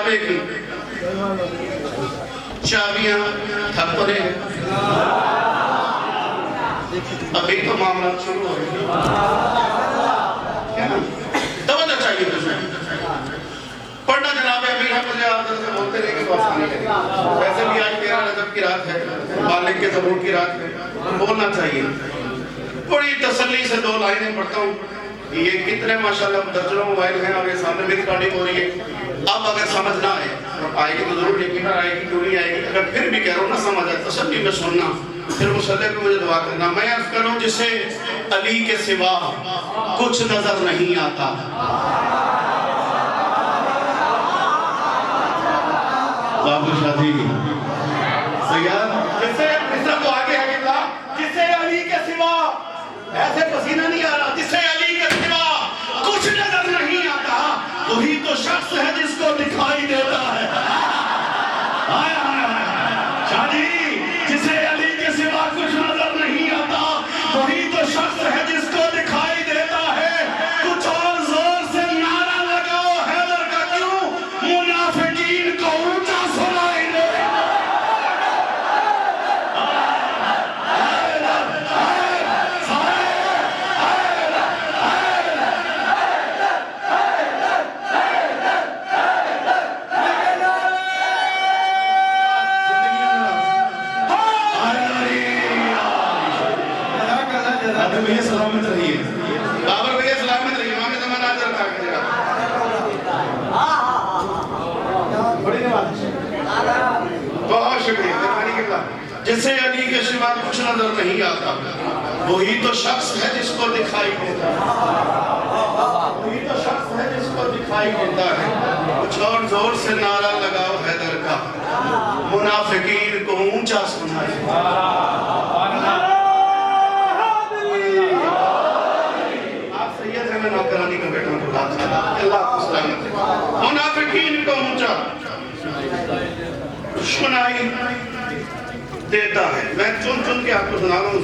کعبے کی چابیاں تھک پڑے ابھی تو معاملہ شروع ہو گیا توجہ چاہیے پڑھنا جناب امیر ہے مجھے آپ سے بولتے رہے کہ تو آسانی ہے ویسے بھی آج 13 رجب کی رات ہے مالک کے ظہور کی رات ہے بولنا چاہیے بڑی تسلی سے 2 لائنیں پڑھتا ہوں یہ کتنے ماشاءاللہ درجنوں موبائل ہیں اور یہ سامنے بھی ریکارڈنگ ہو رہی ہے اب اگر سمجھ نہ آئے گی تو ضرور یقین آئے گی کیوں نہیں آئے گی اگر پھر بھی کہہ رہا ہوں نہ سمجھ آئے تسلی میں سننا پھر مصدق کو مجھے دعا کرنا میں عرض کروں جسے علی کے سوا کچھ نظر نہیں آتا بابو شادی سیاد جسے مصر کو آگے ہے کہ جسے علی کے سوا ایسے پسینہ نہیں آ رہا جسے علی کے سوا کچھ نظر نہیں آتا وہی تو شخص ہے جس کو دکھائی دیتا ہے شادی جسے علی کے سوا کچھ نظر نہیں آتا وہی تو شخص ہے جس کو دکھائی دیتا ہے کچھ اور زور سے نعرہ لگاؤ حیدر کا کیوں منافقین کو اونچا سنائی دے بھئی سلامت رہیے بابر بھئی سلامت رہیے امام زمان آجر تھا کہ بڑی نواز بہت شکریہ دکھانی کے اللہ جسے علی کے سوا کچھ نظر نہیں آتا وہی تو شخص ہے جس کو دکھائی دیتا ہے وہی تو شخص ہے جس کو دکھائی دیتا ہے کچھ اور زور سے نعرہ لگاؤ حیدر کا منافقین کو اونچا سنائے میں نوکرانی کا بیٹا ہوں اللہ کو سلامت ہے منافقین کو اونچا سنائی دیتا ہے میں چن کے آپ کو سنا رہا ہوں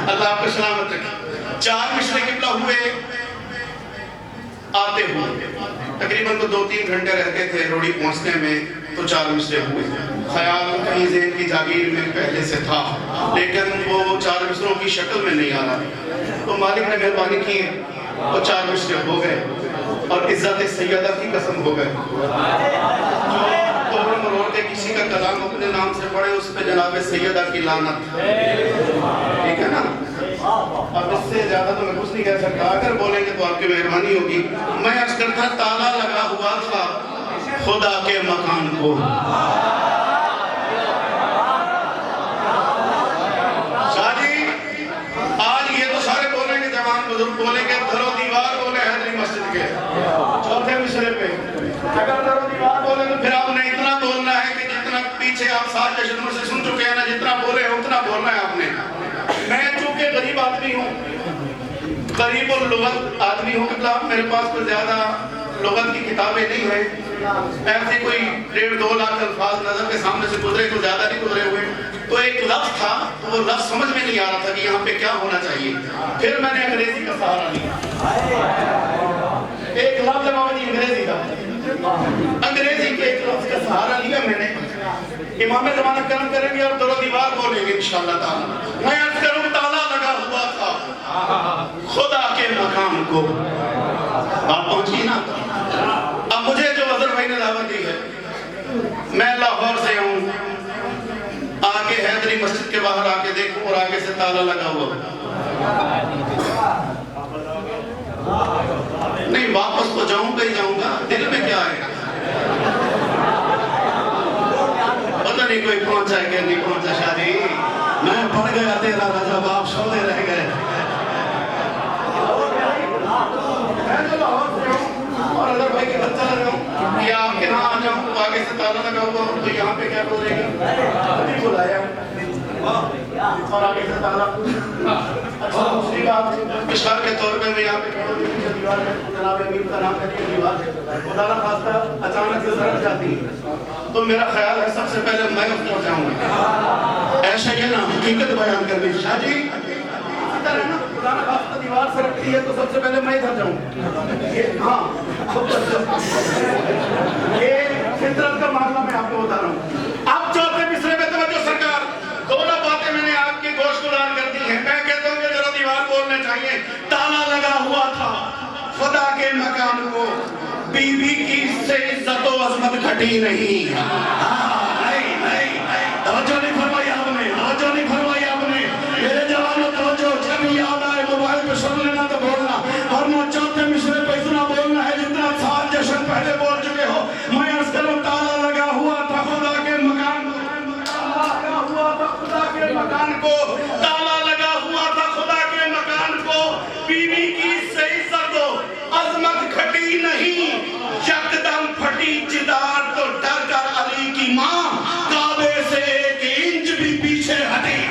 اللہ آپ کو سلامت رکھے 4 مشرے قبلہ ہوئے آتے ہوئے تقریباً تو 2-3 گھنٹے رہتے تھے روڑی پہنچنے میں تو 4 مصرے ہوئے خیال کہیں ذہن کی جاگیر میں پہلے سے تھا لیکن وہ 4 مصروں کی شکل میں نہیں آ رہا تو مالک نے مہربانی کی وہ 4 مصرے ہو گئے اور عزت سیدہ کی قسم ہو گئے جو مروڑ کے کسی کا کلام اپنے نام سے پڑھے اس پہ جناب سیدہ کی لعنت ٹھیک ہے نا اب اس سے زیادہ تو میں کچھ نہیں کہہ سکتا اگر بولیں گے تو آپ کی مہربانی ہوگی میں عرض کرتا تالا لگا ہوا تھا خدا کے مکان کو شادی آج یہ تو سارے بولیں گے جوان بزرگ بولیں گے دھرو دیوار بولے حیدری مسجد کے 4تھے مصرے پہ اگر دھرو دیوار بولے تو پھر آپ نے اتنا بولنا ہے کہ جتنا پیچھے آپ 7 جشنوں سے سن چکے ہیں نا جتنا بولے ہیں اتنا بولنا ہے آپ نے میں چونکہ غریب آدمی ہوں غریب اور لغت آدمی ہوں مطلب میرے پاس کوئی زیادہ لغت کی کتابیں نہیں ہیں ایسے کوئی 1.5-2 لاکھ الفاظ نظر کے سامنے سے گزرے تو زیادہ نہیں گزرے ہوئے تو ایک لفظ تھا تو وہ لفظ سمجھ میں نہیں آ رہا تھا کہ یہاں پہ کیا ہونا چاہیے پھر میں نے انگریزی کا سہارا لیا ایک لفظ ہے بابا جی انگریزی کا انگریزی کے ایک لفظ کا سہارا لیا میں نے امام زمانہ کرم کریں گے اور درو دیوار بولیں گے انشاءاللہ تعالی میں عرض کروں تالا لگا ہوا تھا خدا کے مقام کو آپ پہنچی نا اب مجھے جو وزر بھائی نے دعوت دی ہے میں لاہور سے ہوں آگے حیدری مسجد کے باہر آگے دیکھوں اور آگے سے تالا لگا ہوا نہیں واپس تو جاؤں گا ہی جاؤں گا دل میں کیا ہے پتہ نہیں کوئی پہنچا ہے کہ نہیں پہنچا شادی میں پڑھ گیا تیرا رجب آپ سونے رہ گئے میں تو لاہور سے ہوں اور اگر بھائی کے بچہ لگ رہا ہوں یا آپ کے ہاں آ جاؤں آگے سے تالا لگا ہوا تو یہاں پہ کیا بولے گا ابھی بلایا اور آگے سے تالا اچھا دوسری بات اشار کے طور پہ میں یہاں پہ کھڑوں گی دیوار میں جناب امیر کا نام ہے دیوار خدا نہ خواستہ اچانک سے ضرورت جاتی ہے تو میرا خیال ہے سب سے پہلے میں پہنچ جاؤں گا ایسا یہ نا حقیقت بیان کرنی شاہ جی خدا نہ خواستہ دیوار سے رکھتی ہے تو سب سے پہلے میں ادھر جاؤں ہاں بیوی کی اس سے عزت و عظمت گھٹی نہیں. توجہ نہیں فرمائی آپ نے, توجہ نہیں فرمائی آپ نے. میرے جوانوں توجہ, جب یاد آئے موبائل پہ سن لینا تو بولنا, ورنہ چوتھے مصرے پہ اتنا بولنا ہے جتنا سال جشن پہلے بول چکے ہو. میں عرض کروں تالا لگا ہوا تھا خدا کے مکان کو, لگا ہوا تھا خدا کے مکان کو, تالا لگا ہوا تھا خدا کے مکان کو. بیوی کی اس سے عزت و عظمت گھٹی نہیں, یکدم پھٹی جدار تو ڈر کر علی کی ماں کعبے سے ایک انچ بھی پیچھے ہٹی.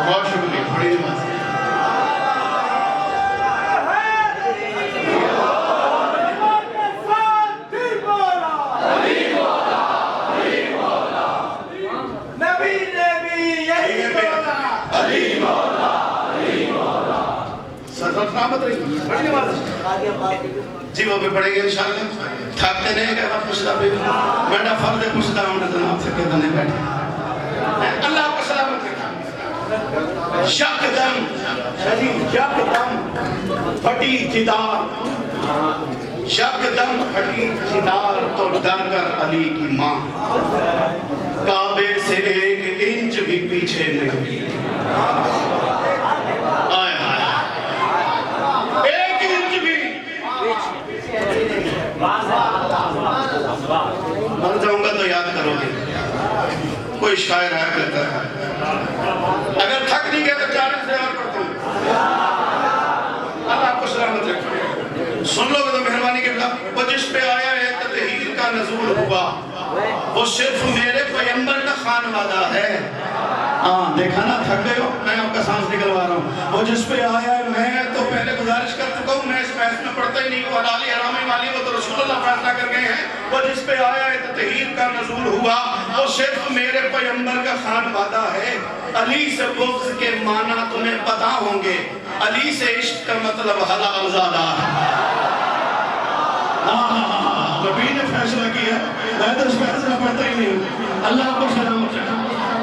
بہت شکریہ, بڑی نماز. جی وہ بھی پڑھیں گے انشاءاللہ. تھکتے نہیں کہ آپ پوچھتا بھی بیٹا فرد پوچھتا ہوں نے جناب تھکے تو نہیں بیٹھے. اللہ کو سلامت رکھا. یکدم پھٹی جدار, یکدم پھٹی جدار تو ڈر کر علی کی ماں کعبے سے ایک انچ بھی پیچھے نہیں. آئے آئے ایک انچ بھی. مر جاؤں گا تو یاد کرو گے. کوئی شاعر ہے کہتا ہے اگر تھک نہیں گئے تو 40 سے اور پڑھتا ہوں. اللہ آپ کو سلامت رکھے. سن لو گے تو مہربانی کے بلا. وہ جس پہ آیا ہے تطہیر کا نزول ہوا وہ صرف میرے پیغمبر کا خانوادہ ہے. ہاں دیکھا نا, تھک گئے ہو, میں آپ کا سانس نکلوا رہا ہوں. وہ جس پہ آیا ہے, میں تو پہلے گزارش کر چکا ہوں, میں اس بحث میں پڑھتا ہی نہیں ہوں. حلالی حرامی مالی وہ تو رسول اللہ فیصلہ کر گئے ہیں. وہ جس پہ آیا ہے تطہیر کا نزول ہوا وہ صرف میرے پیغمبر کا خانوادہ ہے. علی سے بغض کے معنی تمہیں پتا ہوں گے, علی سے عشق کا مطلب حلال زادہ ہے. نبی نے فیصلہ کیا, میں تو اس فیصلہ پڑھتا ہی نہیں ہوں. اللہ کو سلامت رکھا.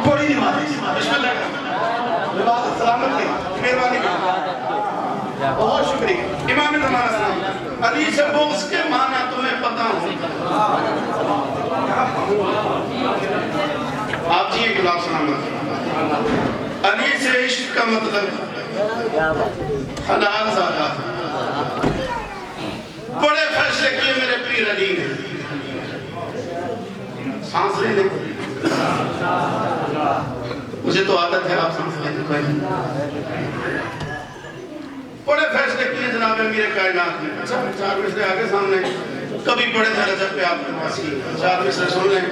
تھوڑی نماز بسم اللہ نماز سلامت کی مہربانی کی. بہت شکریہ. امام زمانہ سلام. علی سے بغض کے معنی تمہیں پتا ہوں. آپ جی ایک لوگ سلامت. علی سے عشق کا مطلب حلال زادہ. بڑے فیصلے کیے میرے پیر علی نے. سانس لے لے. مجھے تو عادت ہے آپ سانس لے لے. بڑے فیصلے کیے جناب امیر کائنات نے. 4 مصرے آگے سامنے کبھی پڑھے تھے رجب پہ آپ کے پاس کی 4 مصرے سن لیں.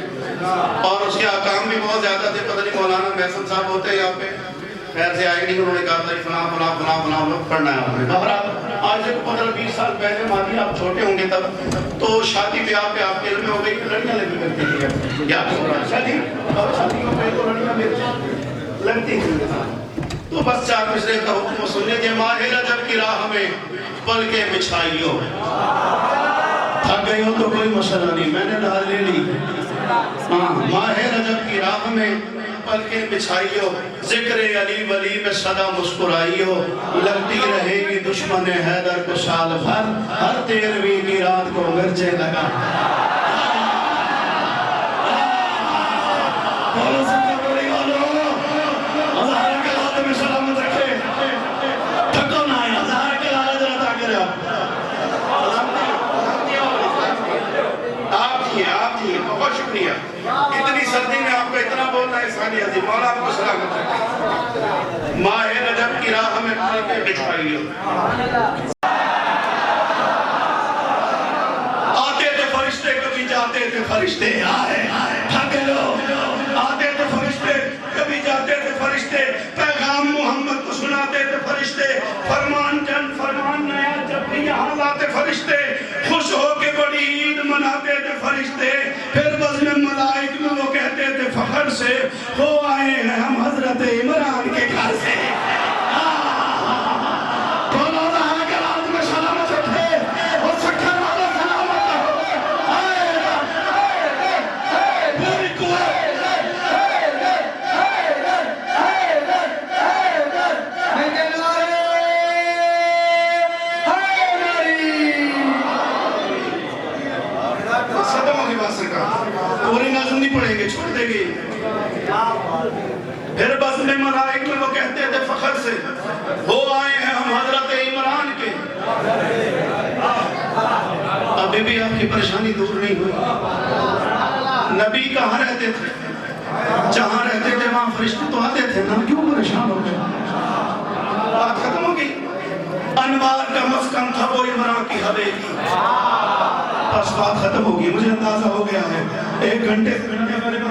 اور اس کے احکام بھی بہت زیادہ تھے. پتہ نہیں مولانا محسن صاحب ہوتے ہیں یہاں پہ, خیر سے آئے نہیں, انہوں نے کہا تھا فلاں فلاں فلاں فلاں پڑھنا ہے آپ نے. بہرحال آج سے 15-20 سال پہلے ماضی آپ چھوٹے ہوں گے تب تو شادی بیاہ پہ آپ کے علم میں ہو گئی کہ لڑکیاں لگی کرتی تھی. یا شادی اور شادیوں پہ تو لڑکیاں لگتی تھیں. تو بس 4 مصرے کا حکم سن لیجیے. ماہ رجب کی راہ میں پل کے بچھائیو. تھک گئی ہو تو کوئی مسئلہ نہیں, میں نے ڈال لے لی. ماہ رجب کی راہ میں پل کے بچھائیو, ذکر علی ولی میں صدا مسکرائیو. لگتی رہے گی دشمن حیدر کو سال بھر, ہر 13ویں کی رات کو گرجے لگا. بہت شکریہ. اتنی سردی میں آپ کو اتنا بولنا ہے ثانی عظیم. مولا آپ کو سلامت رکھے. ماہ رجب کی راہ میں پل کے بچھائیو. آتے تھے فرشتے کبھی جاتے تھے فرشتے. تھک لو. آتے تھے فرشتے کبھی جاتے تھے فرشتے. پیغام محمد کو سناتے تھے فرشتے. فرمان جن فرمان نیا جب بھی یہاں لاتے فرشتے. خوش ہو کے بڑی عید مناتے تھے فرشتے. پھر بس سے ہو آئے ہیں ہم حضرت عمران کے گھر سے بولو رہا کہ رات میں سلامت اٹھے اور سکھر والا سلامت پوری قوت پوری نظم نہیں پڑھیں گے چھوڑ دیں گے پھر بزم ملائک میں وہ کہتے تھے فخر سے ہو آئے ہیں ہم حضرت عمران کے ابھی بھی آپ کی پریشانی دور نہیں ہوئی نبی کہاں رہتے تھے جہاں رہتے تھے وہاں فرشتے تو آتے تھے نا کیوں پریشان ہو گئے بات ختم ہو گئی انوار کا مسکن تھا وہ عمران کی حویلی بس بات ختم ہوگی مجھے اندازہ ہو گیا ہے 1 گھنٹے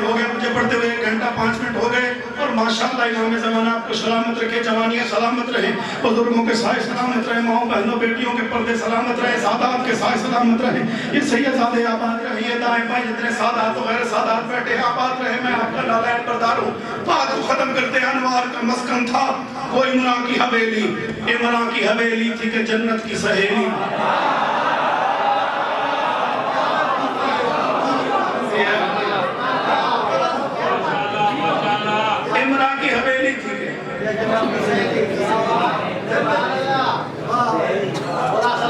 ہو گئے مجھے پڑھتے ہوئے 1 گھنٹہ 5 منٹ ہو گئے اور ماشاءاللہ امام زمانہ آپ کو سلامت رکھے جوانیاں سلامت رہے بزرگوں کے سائے سلامت رہے ماؤں بہنوں بیٹیوں کے پردے سلامت رہے سادات کے سائے سلامت رہے یہ سید زادے آباد رہے یہ دائیں بائیں جتنے سادات و غیر سادات بیٹھے آباد رہے میں آپ کا نالین بردار ہوں بات کو ختم کرتے ہیں انوار کا مسکن تھا وہ عمران کی حویلی عمران کی حویلی تھی کہ جنت کی سہیلی عمران کی حویلی تھی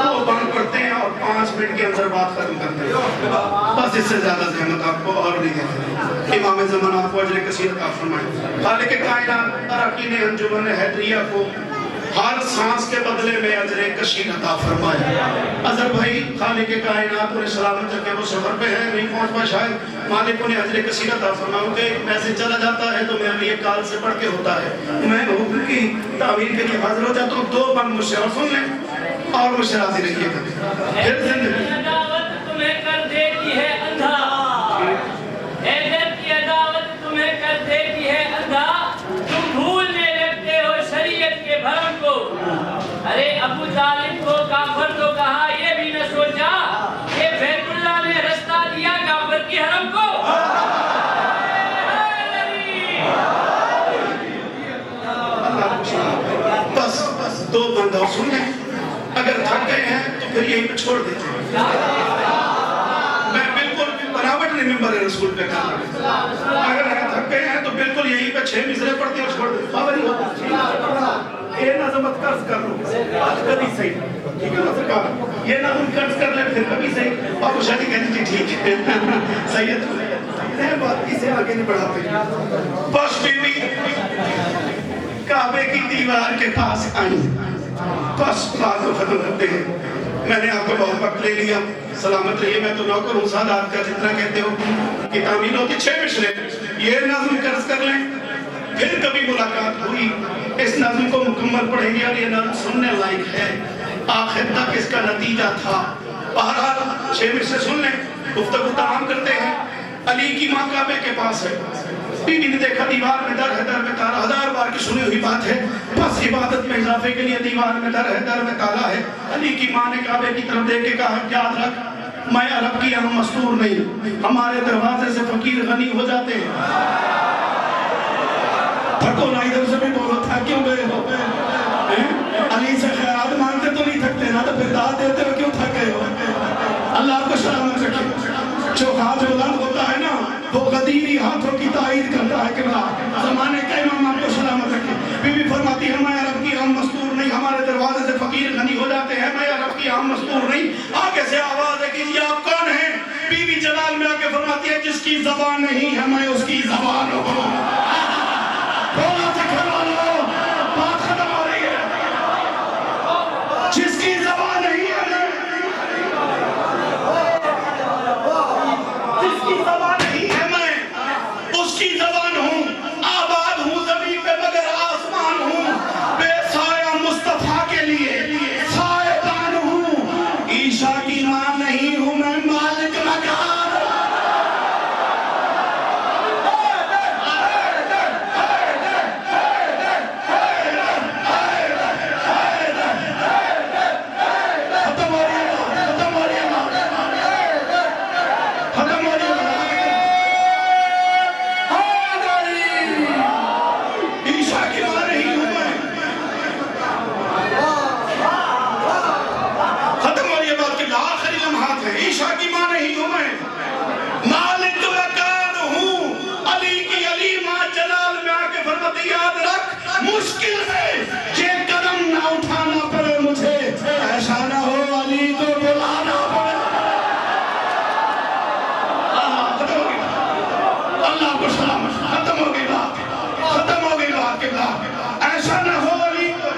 وہ بند کرتے ہیں اور 5 منٹ کے اندر بات ختم کرتے ہیں بس اس سے زیادہ زحمت آپ کو اور نہیں دیتے امام زمانہ آپ کو اجر کثیر عطا فرمائے خالق کائنات اراکین انجمن حیدریہ کو ہر سانس کے بدلے میں اجر کثیر عطا فرمائے اظہر بھائی خالق کائنات انہیں سلامت رکھے وہ سفر پہ ہے نہیں پہنچ پائے شاید مالک انہیں اجر کثیر عطا فرمائے کہ میسج چلا جاتا ہے تو میرے لیے کال سے پڑھ کے ہوتا ہے میں حکم کی تعمیر کے لیے حاضر ہو جاتا ہوں 2 بند مجھ سے اور سن لیں اور مجھ سے راضی رہیے گا پھر زندگی عداوت تمہیں کر دیتی ہے اندھا حیدر کی عداوت تمہیں کر دیتی ہے اندھا تم بھولنے لگتے ہو شریعت کے بھرم کو ارے ابو طالب کو کافر تو کہا یہ بھی نہ سوچا کہ بیت اللہ نے رستہ دیا کافر کی حرم کو بس 2 بند اور سن لیں اگر تھک گئے ہیں تو پھر یہیں پہ چھوڑ دیتے ہیں میں بالکل بناوٹ نہیں ممبر رسول پہ کر رہا ہوں اگر تھک گئے ہیں تو بالکل یہیں پہ 6 مصرے پڑھتے ہیں اور چھوڑ دیتے ہیں بابا نہیں ہوتا یہ نظمت قرض کر لو آج کبھی صحیح ٹھیک ہے نا سرکار یہ نظم قرض کر لیں پھر کبھی صحیح اور وہ شادی کہتی تھی ٹھیک ہے سید میں بات اسے آگے نہیں بڑھاتے بس بیوی کعبے کی دیوار کے پاس آئی بس بات کو ختم کرتے ہیں میں نے آپ کو بہت وقت لے لیا سلامت رہیے میں تو نوکر ہوں سادات کا جتنا کہتے ہو کہ تعمیل ہوتی 6 مصرے یہ نظم قرض کر لیں پھر کبھی ملاقات ہوئی اس نظم کو مکمل پڑھیں گے اور یہ نظم سننے لائق ہے آخر تک اس کا نتیجہ تھا بہرحال 6 مصرے سن لیں گفتگو تمام کرتے ہیں علی کی ماں کعبے کے پاس ہے بی بی نے دیکھا دیوار میں در ہے در میں تالا 1000 بار کی سنی ہوئی بات ہے بس عبادت میں اضافے کے لیے دیوار میں در ہے در میں تالا ہے علی کی ماں نے کعبے کی طرف دیکھ کے کہا یاد رکھ میں عرب کی ہم مستور نہیں ہمارے دروازے سے فقیر غنی ہو جاتے ہیں تھکو نہ ادھر سے بھی بولو تھا کیوں گئے ہو علی سے خیرات مانگتے تو نہیں تھکتے نا تو پھر داد دیتے ہو کیوں تھک گئے ہو اللہ آپ کو سلامت رکھے جو ہاتھ بلند ہوتا ہے نا وہ غدیری ہاتھوں کی تائید کرتا ہے کہ زمانے کا امام آپ کو سلامت رکھے بی بی فرماتی ہے میں عرب کی ہم مستور نہیں ہمارے دروازے سے فقیر غنی ہو جاتے ہیں میں عرب کی ہم مستور نہیں آگے سے آواز ہے کہ یہ آپ کون ہیں بی بی جلال میں آگے فرماتی ہے جس کی زبان نہیں ہے میں اس کی زبان ہوں بولا سے کھڑا لو بات ختم ہو رہی ہے جس کی زبان نہیں ہے جس کی زبان نہیں ہے میں اس کی زبان ہوں آباد ہوں زمین پہ مگر آسمان ہوں بے سایہ مصطفیٰ کے لیے سائے دان ہوں عیشا کی ماں نہیں ہوں میں مالک مکان مشکل ہے یہ قدم نہ اٹھانا پڑے مجھے، ایسا نہ ہو علی کو بلانا پڑے۔ ختم ہو گئی اللہ کو سلامت، ختم ہو گئی بات، ختم ہو گئی بات کے بعد، ایسا نہ ہو علی کو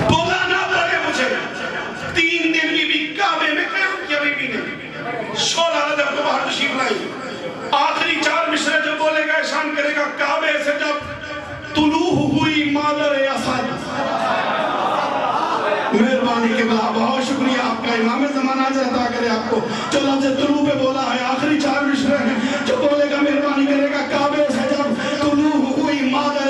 بلانا پڑے مجھے۔ 3 دن بھی کعبے میں قیام کیا بی بی نے، 16 رجب کو باہر تشریف لائی، آخری 4 مصرے جو بولے گا احسان کرے گا، کعبے سے جب طلوع ہوئی مادر اسد، مہربانی کے بعد بہت شکریہ آپ کا، امام زمانہ اجر عطا کرے آپ کو، جو لفظ طلوع پہ بولا ہے آخری 4 مصرے ہیں، جو بولے گا مہربانی کرے گا، کعبے سے جب طلوع ہوئی مادر